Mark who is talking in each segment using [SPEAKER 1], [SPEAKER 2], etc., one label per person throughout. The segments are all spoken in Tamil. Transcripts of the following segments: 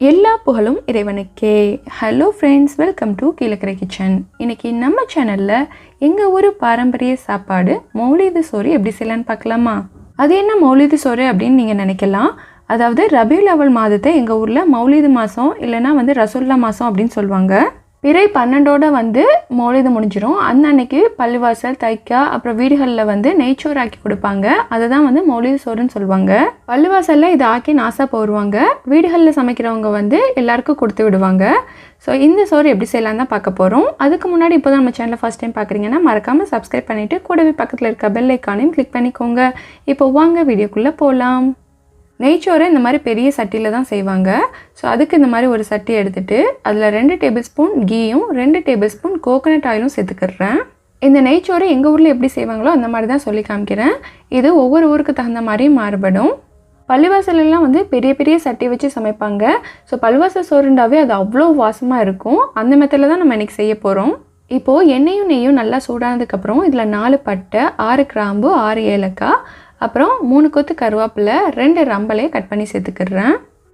[SPEAKER 1] எல்லா புகழும் இறைவனுக்கே. Hello friends, welcome to Kilakarai kitchen. இன்றைக்கி நம்ம சேனலில் எங்கள் ஊர் பாரம்பரிய சாப்பாடு மௌலீது சோறு எப்படி செய்யலான்னு பார்க்கலாமா? அது என்ன மௌலீது சோறு அப்படின்னு நீங்கள் நினைக்கலாம். அதாவது ரபியுல் அவல் மாதத்தை எங்கள் ஊரில் மௌலீது மாதம் இல்லைனா ரசூல்லா மாதம் அப்படின்னு சொல்லுவாங்க. பிறை 12ஓட மௌலீது முடிஞ்சிடும். அன்னைக்கு பள்ளிவாசல், தைக்கா, அப்புறம் வீடுகளில் நெய்ச்சோறு ஆக்கி கொடுப்பாங்க. அதை தான் மௌலீது சோறுன்னு சொல்லுவாங்க. பள்ளிவாசலில் இதை ஆக்கி நாசா போடுவாங்க. வீடுகளில் சமைக்கிறவங்க எல்லாருக்கும் கொடுத்து விடுவாங்க. ஸோ இந்த சோறு எப்படி செய்யலாம் தான் பார்க்க போகிறோம். அதுக்கு முன்னாடி இப்போ தான் நம்ம சேனலை ஃபஸ்ட் டைம் பார்க்குறீங்கன்னா மறக்காமல் சப்ஸ்கிரைப் பண்ணிவிட்டு கூடவே பக்கத்தில் இருக்க பெல் ஐக்கானையும் கிளிக் பண்ணிக்கோங்க. இப்போ வாங்க வீடியோக்குள்ளே போகலாம். நெய்ச்சோறு இந்த மாதிரி பெரிய சட்டியில் தான் செய்வாங்க. ஸோ அதுக்கு இந்த மாதிரி ஒரு சட்டி எடுத்துகிட்டு அதில் 2 டேபிள் ஸ்பூன் கீயும் 2 டேபிள் ஸ்பூன் கோகோனட் ஆயிலும் சேர்த்துக்கிறேன். இந்த நெய்ச்சோறு எங்கள் ஊரில் எப்படி செய்வாங்களோ அந்த மாதிரி தான் சொல்லி காமிக்கிறேன். இது ஒவ்வொரு ஊருக்கு தகுந்த மாதிரி மாறுபடும். பள்ளிவாசலெல்லாம் பெரிய பெரிய சட்டி வச்சு சமைப்பாங்க. ஸோ பள்ளிவாசல் சோறுண்டாவே அது அவ்வளோ வாசமாக இருக்கும். அந்த மெத்தடில் தான் நம்ம இன்றைக்கி செய்ய போகிறோம். இப்போது எண்ணெயும் நெய்யும் நல்லா சூடானதுக்கப்புறம் இதில் 4 பட்டை, 6 கிராம்பு, 6 ஏலக்காய், அப்புறம் 3 கொத்து கருவேப்பிலை, 2 ரம்பலையை கட் பண்ணி சேர்த்துக்கிறேன்.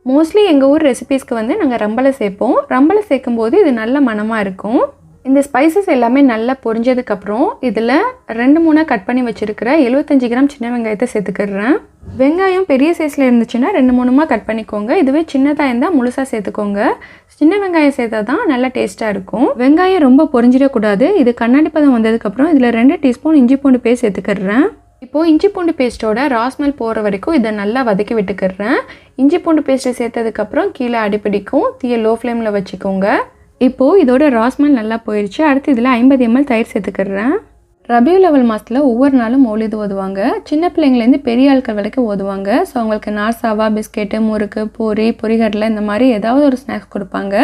[SPEAKER 1] மோஸ்ட்லி எங்கள் ஊர் ரெசிபீஸ்க்கு நாங்கள் ரம்பலை சேர்ப்போம். ரம்பலை சேர்க்கும்போது இது நல்ல மணமாக இருக்கும். இந்த ஸ்பைசஸ் எல்லாமே நல்லா பொரிஞ்சதுக்கப்புறம் இதில் 2-3 கட் பண்ணி வச்சுருக்கிற 75 கிராம் சின்ன வெங்காயத்தை சேர்த்துக்கிறேன். வெங்காயம் பெரிய சைஸில் இருந்துச்சுன்னா 2-3 கட் பண்ணிக்கோங்க. இதுவே சின்னதாக இருந்தால் முழுசாக சேர்த்துக்கோங்க. சின்ன வெங்காயம் சேர்த்தா தான் நல்லா டேஸ்ட்டாக இருக்கும். வெங்காயம் ரொம்ப பொரிஞ்சிடக்கூடாது. இது கண்ணாடி பதம் வந்ததுக்கப்புறம் இதில் 2 டீஸ்பூன் இஞ்சி பூண்டு பேஸ்ட் சேர்த்துக்கிறேன். இப்போது இஞ்சி பூண்டு பேஸ்ட்டோட ராஸ்மெல் போகிற வரைக்கும் இதை நல்லா வதக்கி விட்டுக்கிறேன். இஞ்சி பூண்டு பேஸ்ட்டை சேர்த்ததுக்கப்புறம் கீழே அடிப்பிடிக்கும். தீயை லோ ஃப்ளேமில் வச்சுக்கோங்க. இப்போது இதோட ராஸ்மெல் நல்லா போயிடுச்சு. அடுத்து இதில் 50 ml தயிர் சேர்த்துக்கிறேன். ரபியுல் அவல் மாதத்தில் ஒவ்வொரு நாளும் மௌலீது ஓதுவாங்க. சின்ன பிள்ளைங்கலேருந்து பெரிய ஆட்கள் வரைக்கும் ஓதுவாங்க. ஸோ அவங்களுக்கு நார்சாவா, பிஸ்கெட்டு, முறுக்கு, பூரி, பொரிகடலை இந்த மாதிரி ஏதாவது ஒரு ஸ்நாக்ஸ் கொடுப்பாங்க.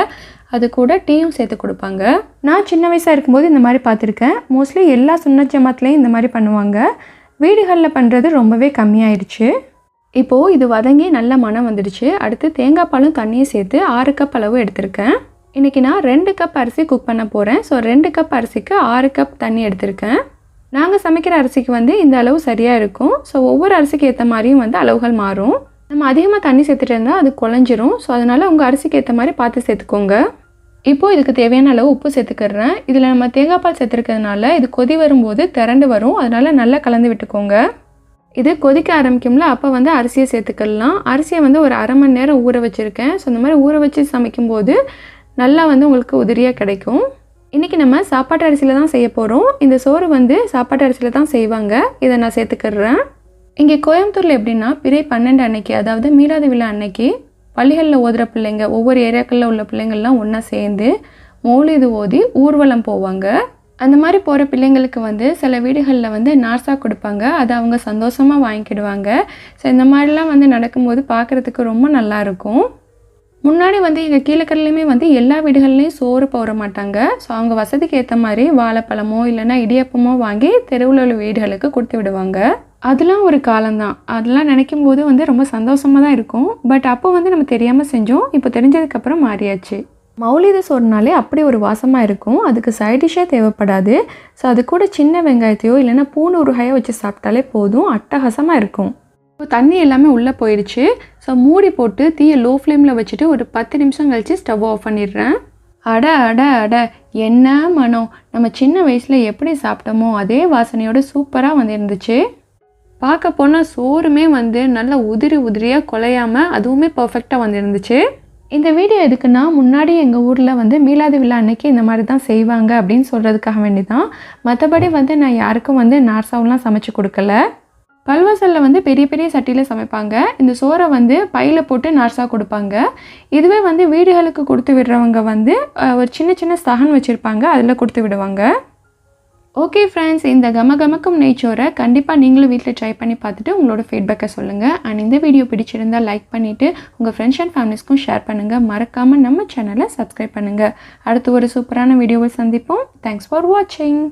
[SPEAKER 1] அது கூட டீயும் சேர்த்து கொடுப்பாங்க. நான் சின்ன வயசாக இருக்கும்போது இந்த மாதிரி பார்த்துருக்கேன். மோஸ்ட்லி எல்லா சுன்னத் ஜமாத்லேயும் இந்த மாதிரி பண்ணுவாங்க. வீடுகளில் பண்ணுறது ரொம்பவே கம்மியாயிடுச்சு. இப்போது இது வதங்கி நல்ல மனம் வந்துடுச்சு. அடுத்து தேங்காய் பாலும் தண்ணியும் சேர்த்து 6 கப் அளவு எடுத்திருக்கேன். இன்றைக்கி நான் 2 கப் அரிசி குக் பண்ண போகிறேன். ஸோ 2 கப் அரிசிக்கு 6 கப் தண்ணி எடுத்திருக்கேன். நாங்கள் சமைக்கிற அரிசிக்கு இந்த அளவு சரியாக இருக்கும். ஸோ ஒவ்வொரு அரிசிக்கு ஏற்ற மாதிரியும் அளவுகள் மாறும். நம்ம அதிகமாக தண்ணி சேர்த்துட்டு இருந்தால் அது குழஞ்சிரும். ஸோ அதனால் உங்கள் அரிசிக்கு ஏற்ற மாதிரி பார்த்து சேர்த்துக்கோங்க. இப்போது இதுக்கு தேவையான அளவு உப்பு சேர்த்துக்கிறேன். இதில் நம்ம தேங்காய் பால் சேர்த்துருக்கிறதுனால இது கொதி வரும்போது திரண்டு வரும். அதனால் நல்லா கலந்து விட்டுக்கோங்க. இது கொதிக்க ஆரம்பிக்கும்ல, அப்போ அரிசியை சேர்த்துக்கலாம். அரிசியை ஒரு அரை மணி நேரம் ஊற வச்சுருக்கேன். ஸோ இந்த மாதிரி ஊற வச்சு சமைக்கும்போது நல்லா உங்களுக்கு உதிரியாக கிடைக்கும். இன்றைக்கி நம்ம சாப்பாட்டு அரிசியில் தான் செய்ய போகிறோம். இந்த சோறு சாப்பாட்டு அரிசியில் தான் செய்வாங்க. இதை நான் சேர்த்துக்கிறேன். இங்கே கோயம்புத்தூரில் எப்படின்னா பிறை 12 அன்னைக்கு, அதாவது மீலாது விழா அன்னைக்கு பள்ளிகளில் ஓதுகிற பிள்ளைங்க, ஒவ்வொரு ஏரியாக்களில் உள்ள பிள்ளைங்கள்லாம் ஒன்றா சேர்ந்து மௌலீது ஓதி ஊர்வலம் போவாங்க. அந்த மாதிரி போகிற பிள்ளைங்களுக்கு சில வீடுகளில் நார்சா கொடுப்பாங்க. அதை அவங்க சந்தோஷமாக வாங்கிக்கிடுவாங்க. ஸோ இந்த மாதிரிலாம் நடக்கும்போது பார்க்குறதுக்கு ரொம்ப நல்லாயிருக்கும். முன்னாடி எங்கள் கீழக்கரையிலையுமே எல்லா வீடுகள்லேயும் சோறு போட மாட்டாங்க. ஸோ அவங்க வசதிக்கு ஏற்ற மாதிரி வாழைப்பழமோ இல்லைன்னா இடியப்பமோ வாங்கி தெருவில் உள்ள வீடுகளுக்கு கொடுத்து விடுவாங்க. அதெல்லாம் ஒரு காலம்தான். அதெல்லாம் நினைக்கும் போது ரொம்ப சந்தோஷமாக தான் இருக்கும். பட் அப்போ நம்ம தெரியாமல் செஞ்சோம். இப்போ தெரிஞ்சதுக்கப்புறம் மாறியாச்சு. மௌலீது சோறுனாலே அப்படி ஒரு வாசமாக இருக்கும். அதுக்கு சைட் டிஷ்ஷே தேவைப்படாது. ஸோ அது கூட சின்ன வெங்காயத்தையோ இல்லைன்னா பூண்டு ஊறுகாயோ வச்சு சாப்பிட்டாலே போதும், அட்டகாசமாக இருக்கும். இப்போ தண்ணி எல்லாமே உள்ளே போயிடுச்சு. ஸோ மூடி போட்டு தீயை லோ ஃப்ளேமில் வச்சுட்டு ஒரு 10 நிமிஷம் கழித்து ஸ்டவ் ஆஃப் பண்ணிடுறேன். அட அட அட, என்ன மனம்! நம்ம சின்ன வயசில் எப்படி சாப்பிட்டோமோ அதே வாசனையோடு சூப்பராக இருந்துச்சு. பார்க்க போனால் சோறுமே நல்லா உதிரி உதிரியாக குலையாமல் அதுவுமே பர்ஃபெக்டாக இருந்துச்சு. இந்த வீடியோ எதுக்குன்னா, முன்னாடி எங்கள் ஊரில் மீலாது விழா அன்னைக்கு இந்த மாதிரி தான் செய்வாங்க அப்படின்னு சொல்கிறதுக்காக வேண்டி தான். மற்றபடி நான் யாருக்கும் நார்சாவெலாம் சமைச்சு கொடுக்கல. பள்ளிவாசலில் பெரிய பெரிய சட்டியில் சமைப்பாங்க. இந்த சோறை பையில் போட்டு நார்சா கொடுப்பாங்க. இதுவே வீடுகளுக்கு கொடுத்து விடுறவங்க ஒரு சின்ன சின்ன சகன் வச்சுருப்பாங்க, அதில் கொடுத்து விடுவாங்க. ஓகே ஃப்ரெண்ட்ஸ், இந்த கமகமக்கும் நெய்ச்சோரை கண்டிப்பாக நீங்களும் வீட்டில் ட்ரை பண்ணி பார்த்துட்டு உங்களோட ஃபீட்பேக்கை சொல்லுங்கள். அண்ட் இந்த வீடியோ பிடிச்சிருந்தால் லைக் பண்ணிவிட்டு உங்கள் ஃப்ரெண்ட்ஸ் அண்ட் ஃபேமிலிஸ்க்கும் ஷேர் பண்ணுங்கள். மறக்காமல் நம்ம சேனலை சப்ஸ்கிரைப் பண்ணுங்கள். அடுத்து ஒரு சூப்பரான வீடியோவை சந்திப்போம். தேங்க்ஸ் ஃபார் வாட்சிங்.